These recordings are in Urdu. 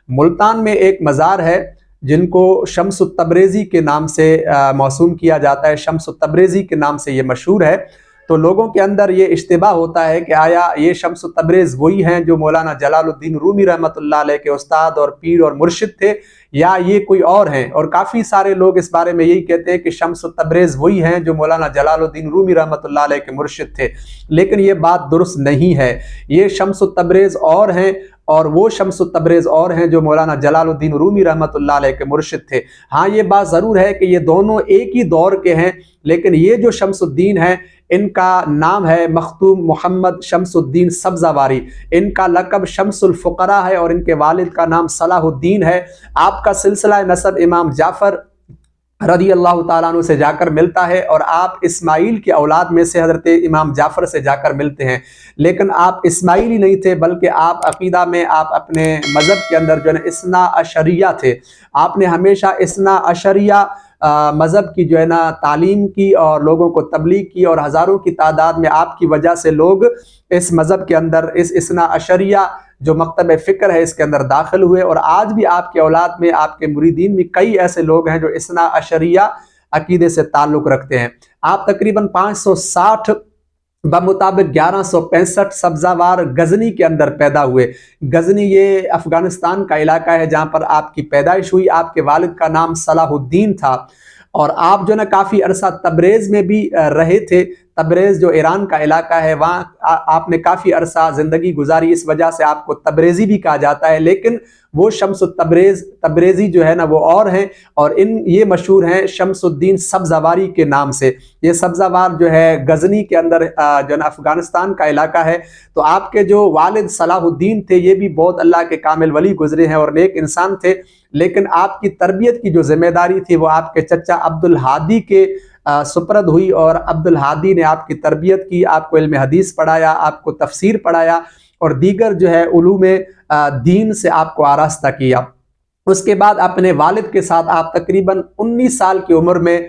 ملتان میں ایک مزار ہے جن کو شمس التبریزی کے نام سے موسوم کیا جاتا ہے، شمس التبریزی کے نام سے یہ مشہور ہے۔ تو لوگوں کے اندر یہ اشتباہ ہوتا ہے کہ آیا یہ شمس التبریز وہی ہیں جو مولانا جلال الدین رومی رحمۃ اللہ علیہ کے استاد اور پیر اور مرشد تھے، یا یہ کوئی اور ہیں؟ اور کافی سارے لوگ اس بارے میں یہی کہتے ہیں کہ شمس التبریز وہی ہیں جو مولانا جلال الدین رومی رحمۃ اللہ علیہ کے مرشد تھے، لیکن یہ بات درست نہیں ہے۔ یہ شمس التبریز اور ہیں، اور وہ شمس التبریز اور ہیں جو مولانا جلال الدین رومی رحمۃ اللہ علیہ کے مرشد تھے۔ ہاں یہ بات ضرور ہے کہ یہ دونوں ایک ہی دور کے ہیں، لیکن یہ جو شمس الدین ہیں ان کا نام ہے مختوم محمد شمس الدین سبزواری، ان کا لقب شمس الفقراء ہے، اور ان کے والد کا نام صلاح الدین ہے۔ آپ کا سلسلہ نسب امام جعفر رضی اللہ تعالیٰ عنہ سے جا کر ملتا ہے، اور آپ اسماعیل کی اولاد میں سے حضرت امام جعفر سے جا کر ملتے ہیں، لیکن آپ اسماعیلی نہیں تھے، بلکہ آپ عقیدہ میں آپ اپنے مذہب کے اندر جو ہے اثنا عشریہ تھے۔ آپ نے ہمیشہ اثنا عشریہ مذہب کی جو ہے نا تعلیم کی اور لوگوں کو تبلیغ کی، اور ہزاروں کی تعداد میں آپ کی وجہ سے لوگ اس مذہب کے اندر، اس اثنا عشریہ جو مکتب فکر ہے اس کے اندر داخل ہوئے، اور آج بھی آپ کے اولاد میں، آپ کے مریدین میں کئی ایسے لوگ ہیں جو اثنا عشریہ عقیدے سے تعلق رکھتے ہیں۔ آپ تقریباً 560 بمطابق 1165 سبزوار غزنی کے اندر پیدا ہوئے۔ غزنی یہ افغانستان کا علاقہ ہے جہاں پر آپ کی پیدائش ہوئی۔ آپ کے والد کا نام صلاح الدین تھا، اور آپ جو نا کافی عرصہ تبریز میں بھی رہے تھے۔ تبریز جو ایران کا علاقہ ہے، وہاں آپ نے کافی عرصہ زندگی گزاری، اس وجہ سے آپ کو تبریزی بھی کہا جاتا ہے، لیکن وہ شمس تبریزی جو ہے نا وہ اور ہیں، اور یہ مشہور ہیں شمس الدین سبزواری کے نام سے۔ یہ سبزوار جو ہے غزنی کے اندر جو نا افغانستان کا علاقہ ہے۔ تو آپ کے جو والد صلاح الدین تھے یہ بھی بہت اللہ کے کامل ولی گزرے ہیں اور نیک انسان تھے، لیکن آپ کی تربیت کی جو ذمہ داری تھی وہ آپ کے چچا عبد الہادی کے سپرد ہوئی، اور عبد الہادی نے آپ کی تربیت کی، آپ کو علم حدیث پڑھایا، آپ کو تفسیر پڑھایا، اور دیگر جو ہے علوم دین سے آپ کو آراستہ کیا۔ اس کے بعد اپنے والد کے ساتھ آپ تقریباً 19 سال کی عمر میں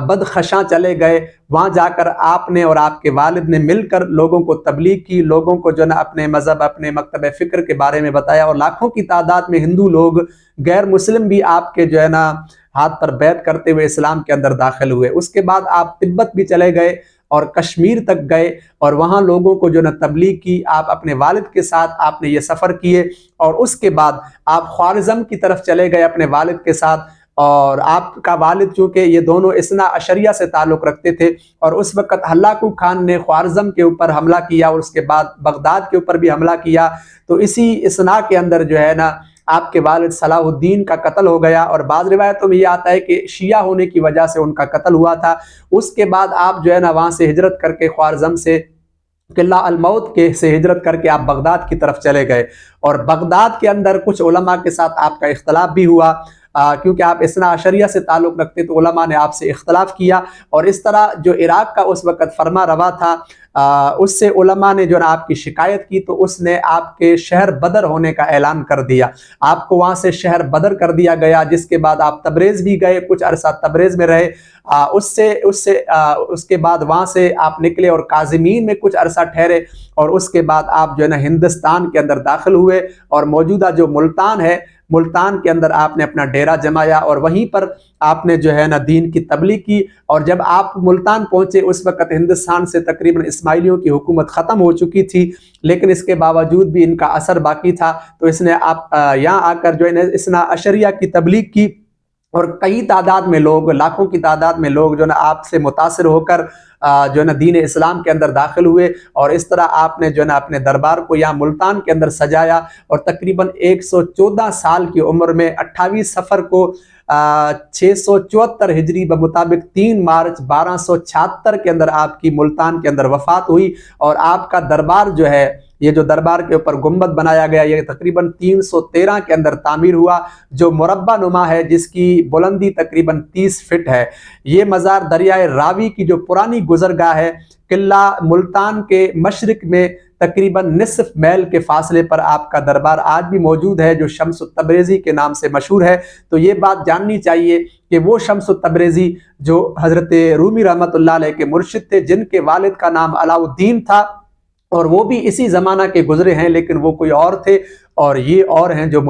بدخشاں چلے گئے۔ وہاں جا کر آپ نے اور آپ کے والد نے مل کر لوگوں کو تبلیغ کی، لوگوں کو جو نا اپنے مذہب، اپنے مکتب فکر کے بارے میں بتایا، اور لاکھوں کی تعداد میں ہندو لوگ، غیر مسلم بھی آپ کے جو ہے نا ہاتھ پر بیعت کرتے ہوئے اسلام کے اندر داخل ہوئے۔ اس کے بعد آپ تبت بھی چلے گئے اور کشمیر تک گئے، اور وہاں لوگوں کو جو نا تبلیغ کی۔ آپ اپنے والد کے ساتھ آپ نے یہ سفر کیے، اور اس کے بعد آپ خوارزم کی طرف چلے گئے اپنے والد کے ساتھ۔ اور آپ کا والد چونکہ یہ دونوں اثنا عشریہ سے تعلق رکھتے تھے، اور اس وقت ہلاکو خان نے خوارزم کے اوپر حملہ کیا، اور اس کے بعد بغداد کے اوپر بھی حملہ کیا۔ تو اسی اثنا کے اندر جو ہے نا آپ کے والد صلاح الدین کا قتل ہو گیا، اور بعض روایتوں میں یہ آتا ہے کہ شیعہ ہونے کی وجہ سے ان کا قتل ہوا تھا۔ اس کے بعد آپ جو ہے نا وہاں سے ہجرت کر کے خوارزم سے قلعہ الموت کے سے ہجرت کر کے آپ بغداد کی طرف چلے گئے، اور بغداد کے اندر کچھ علماء کے ساتھ آپ کا اختلاف بھی ہوا، کیونکہ آپ اثنا عشریہ سے تعلق رکھتے تو علماء نے آپ سے اختلاف کیا، اور اس طرح جو عراق کا اس وقت فرما روا تھا اس سے علماء نے جو نا آپ کی شکایت کی، تو اس نے آپ کے شہر بدر ہونے کا اعلان کر دیا، آپ کو وہاں سے شہر بدر کر دیا گیا۔ جس کے بعد آپ تبریز بھی گئے، کچھ عرصہ تبریز میں رہے، اس کے بعد وہاں سے آپ نکلے اور کاظمین میں کچھ عرصہ ٹھہرے، اور اس کے بعد آپ جو ہے نا ہندوستان کے اندر داخل ہوئے، اور موجودہ جو ملتان ہے، ملتان کے اندر آپ نے اپنا ڈیرا جمایا، اور وہیں پر آپ نے جو ہے نا دین کی تبلیغ کی۔ اور جب آپ ملتان پہنچے اس وقت ہندوستان سے تقریباً اسماعیلیوں کی حکومت ختم ہو چکی تھی، لیکن اس کے باوجود بھی ان کا اثر باقی تھا، تو اس نے آپ یہاں آ کر جو ہے نا اثنا عشریہ کی تبلیغ کی، اور کئی تعداد میں لوگ، لاکھوں کی تعداد میں لوگ جو نا آپ سے متاثر ہو کر جو ہے نا دین اسلام کے اندر داخل ہوئے، اور اس طرح آپ نے جو ہے نا اپنے دربار کو یہاں ملتان کے اندر سجایا، اور تقریباً 114 سال کی عمر میں 28 صفر کو 674 ہجری بمطابق 3 مارچ 1276 کے اندر آپ کی ملتان کے اندر وفات ہوئی، اور آپ کا دربار جو ہے، یہ جو دربار کے اوپر گنبد بنایا گیا، یہ تقریباً 313 کے اندر تعمیر ہوا، جو مربع نما ہے، جس کی بلندی تقریباً 30 فٹ ہے۔ یہ مزار دریائے راوی کی جو پرانی گزرگاہ ہے، قلعہ ملتان کے مشرق میں تقریباً نصف میل کے فاصلے پر آپ کا دربار آج بھی موجود ہے، جو شمس التبریزی کے نام سے مشہور ہے۔ تو یہ بات جاننی چاہیے کہ وہ شمس التبریزی جو حضرت رومی رحمۃ اللہ علیہ کے مرشد تھے، جن کے والد کا نام علاء الدین تھا، اور وہ بھی اسی زمانہ کے گزرے ہیں، لیکن وہ کوئی اور تھے، اور یہ اور ہیں جو